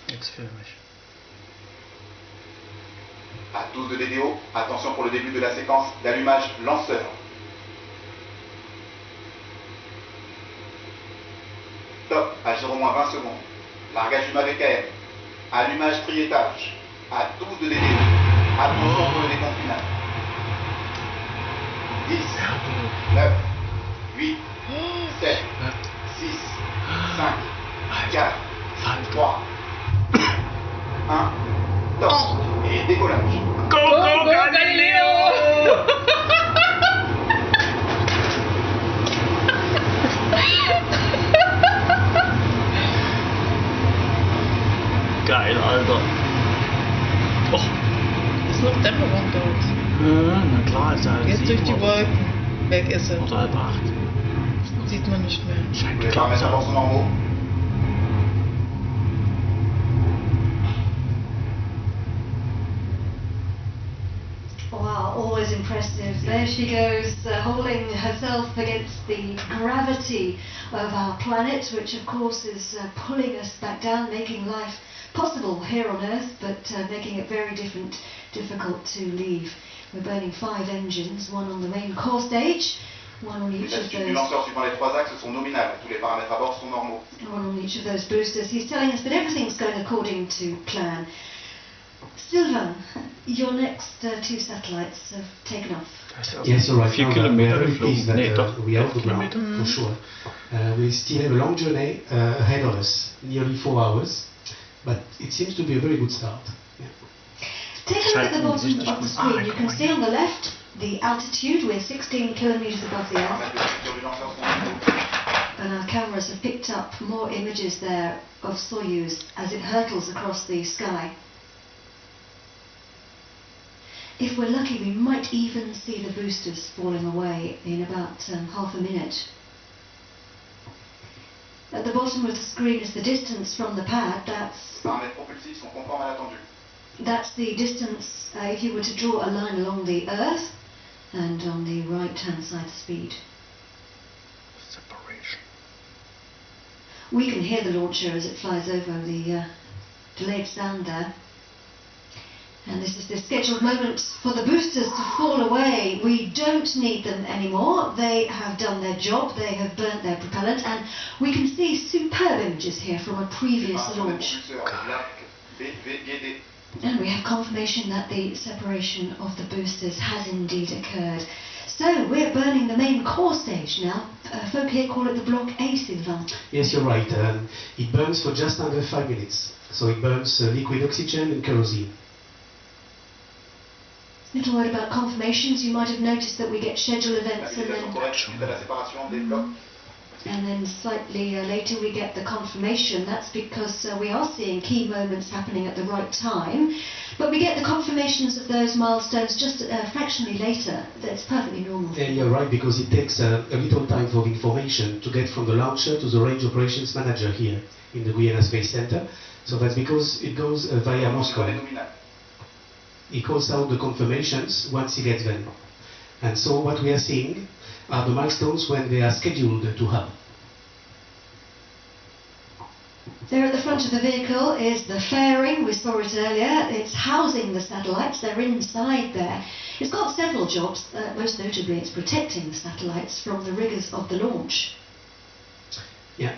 Jetzt filme ich. À 12 de DDO, attention pour le début de la séquence d'allumage lanceur. Top, à 0-20 secondes. Largage du VKM. Allumage triétage. À 12 de DDO. Attention pour le décompte final. 10, 9, 8, 7, 6, 5, 4, 3, 1, top. Et décollage. Go, go, go, Galileo! Geil, Alter. Oh. Ist noch Dämmerung dort. Ja, na klar, ist ja Jetzt durch die 7 Wolken. Weg ist er. oder halb 8. Sieht man nicht mehr. Scheint Les geklappt paramètres zu avant sont haben. normaux. Wow, always impressive. There she goes, holding herself against the gravity of our planet, which of course is pulling us back down, making life possible here on Earth, but making it very difficult to leave. We're burning 5 engines, one on the main core stage, one on Les each of attitudes du those. lanceur suivant les 3 axes sont nominales. Tous les paramètres à bord sont normaux. One on each of those boosters. He's telling us that everything's going according to plan. Sylvain, your next 2 satellites have taken off. Yes, you're right. 4 Now, kilometer we are very geflogen. pleased that Nee, toch? we are off the 5 ground, kilometer. for sure. We still have a long journey ahead of us, nearly 4 hours, but it seems to be a very good start. Yeah. Take a look at the bottom Schalten of the sich screen. nicht You gut. can see on the left the altitude. We're 16 kilometers above the Earth, Les paramètres de structure du lanceur sont normaux. and our cameras have picked up more images there of Soyuz as it hurtles across the sky. If we're lucky, we might even see the boosters falling away in about half a minute. At the bottom of the screen is the distance from the pad. Les paramètres propulsifs sont conformes à l'attendu. That's the distance if you were to draw a line along the Earth, and on the right-hand side, the speed. Separation. We can hear the launcher as it flies over the delayed sound there. And this is the scheduled moment for the boosters to fall away. We don't need them anymore. They have done their job. They have burnt their propellant. And we can see superb images here from a previous Séparation des launch. propulseurs, les arcs BVD. And we have confirmation that the separation of the boosters has indeed occurred. So we're burning the main core stage now. Folk here call it the Block A, Sylvain. Yes, you're right. It burns for just under 5 minutes. So it burns liquid oxygen and kerosene. Little word about confirmations. You might have noticed that we get schedule events L'habilitation correcte suite à la séparation des blocs. and then slightly later we get the confirmation. That's because we are seeing key moments happening at the right time. But we get the confirmations of those milestones just fractionally later. That's perfectly normal. And you're right, because it takes a little time for the information to get from the launcher to the range operations manager here in the Guyana Space Center. So that's because it goes via Moscow. Les nominales. He calls out the confirmations once he gets them. And so what we are seeing are the milestones when they are scheduled to happen. There at the front of the vehicle is the fairing. We saw it earlier. It's housing the satellites. They're inside there. It's got several jobs. Most notably, it's protecting the satellites from the rigours of the launch. Yeah.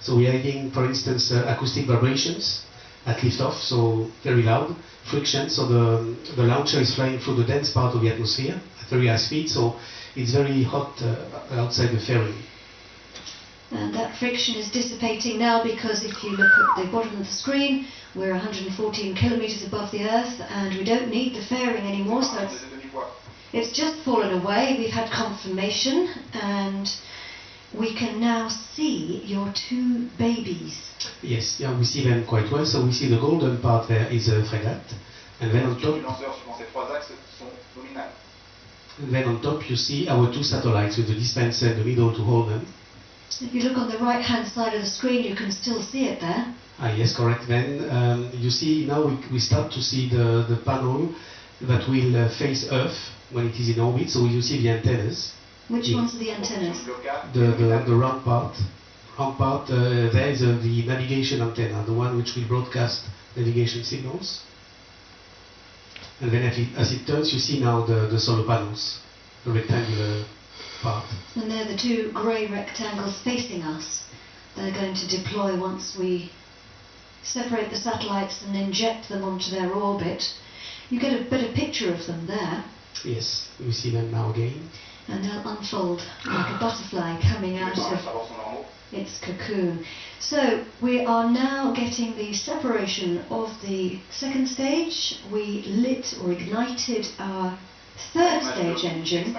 So we are having, for instance, acoustic vibrations at liftoff, so very loud. Friction, so the launcher is flying through the dense part of the atmosphere at very high speed, so it's very hot outside the fairing. And that friction is dissipating now, because if you look at the bottom of the screen, we're 114 kilometres above the Earth, and we don't need the fairing anymore, so it's just fallen away. We've had confirmation, and we can now see your 2 babies. Yes, yeah, we see them quite well. So we see the golden part there is a frégate, and then on Les top, lanceurs suivant ces 3 axes sont nominales. you see our 2 satellites with the dispenser in the middle to hold them. If you look on the right-hand side of the screen, you can still see it there. Ah, yes, correct. Then you see now we start to see the panel that will face Earth when it is in orbit. So you see the antennas, Which Yeah. ones are the antennas? Blocage, the round part. wrong part. There is the navigation antenna, the one which will broadcast navigation signals. And then as it turns, you see now the solar panels, the rectangular part. And they're the two grey rectangles facing us. They're going to deploy once we separate the satellites and inject them onto their orbit. You get a better picture of them there. Yes, we see them now again. And they'll unfold like a butterfly coming out of its cocoon. So we are now getting the separation of the second stage. We lit or ignited our third stage engine.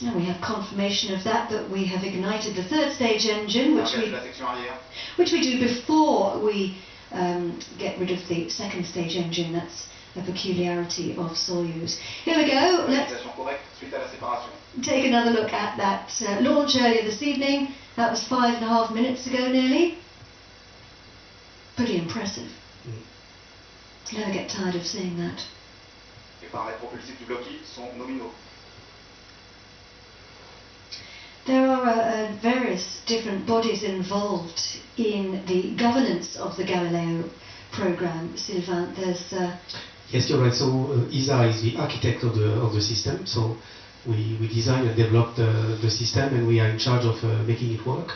And we have confirmation of that we have ignited the third stage engine, which we do before we get rid of the second stage engine. That's a peculiarity of Soyuz. Here we go. Let's take another look at that launch earlier this evening. That was 5.5 minutes ago nearly. Pretty impressive. Never get tired of seeing that. There are various different bodies involved in the governance of the Galileo program. Sylvain, there's... Yes, you're right. So ESA is the architect of the system. So we designed and developed the system, and we are in charge of making it work.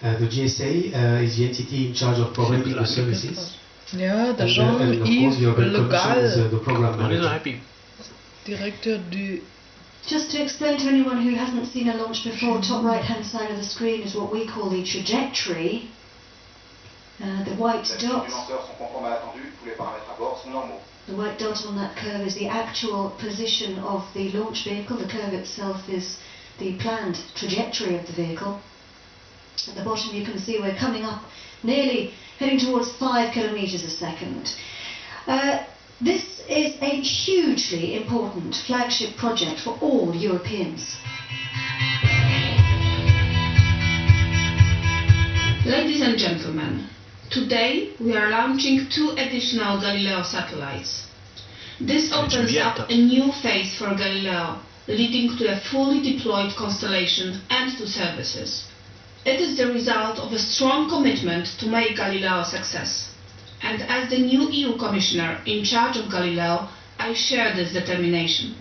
The GSA is the entity in charge of providing the services. Ja, der and Jean-Yves of course, the European Commission is Legal, the program I'm so manager. happy. directeur du... Just to explain to anyone who hasn't seen a launch before, top right-hand side of the screen is what we call the trajectory. The white dot. The white dot on that curve is the actual position of the launch vehicle. The curve itself is the planned trajectory of the vehicle. At the bottom you can see we're coming up nearly heading towards 5 kilometers a second. This is a hugely important flagship project for all Europeans. Ladies and gentlemen, today we are launching 2 additional Galileo satellites. This opens up a new phase for Galileo, leading to a fully deployed constellation and to services. It is the result of a strong commitment to make Galileo a success. And as the new EU Commissioner in charge of Galileo, I share this determination.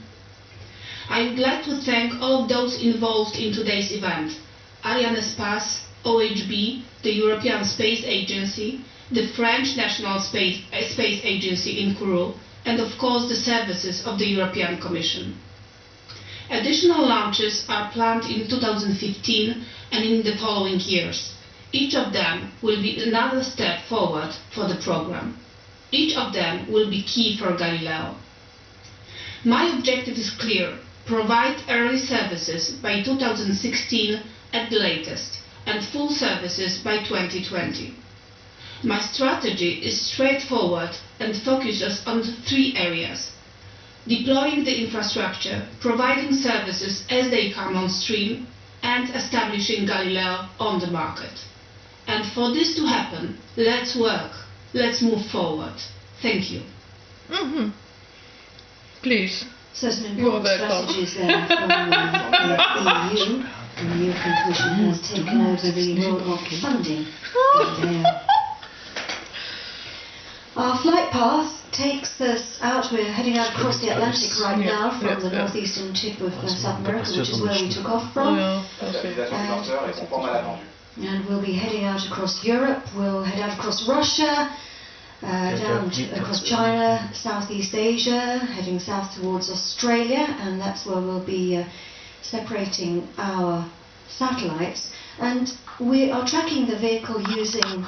I would like to thank all of those involved in today's event: Arianespace, OHB, the European Space Agency, the French National Space Agency in Kourou, and of course the services of the European Commission. Additional launches are planned in 2015 and in the following years. Each of them will be another step forward for the program. Each of them will be key for Galileo. My objective is clear: provide early services by 2016 at the latest, and full services by 2020. My strategy is straightforward and focuses on 3 areas: deploying the infrastructure, providing services as they come on stream, and establishing Galileo on the market. And for this to happen, let's work, let's move forward. Thank you. Please. So some You're important welcome. strategies there from the EU. And the European Commission has taken over the role of funding Galileo. Our flight path takes us out. We're heading out across the Atlantic right now from the northeastern tip of South America, which is where we took off from. And we'll be heading out across Europe. We'll head out across Russia, across China, Southeast Asia, heading south towards Australia, and that's where we'll be separating our satellites. And we are tracking the vehicle using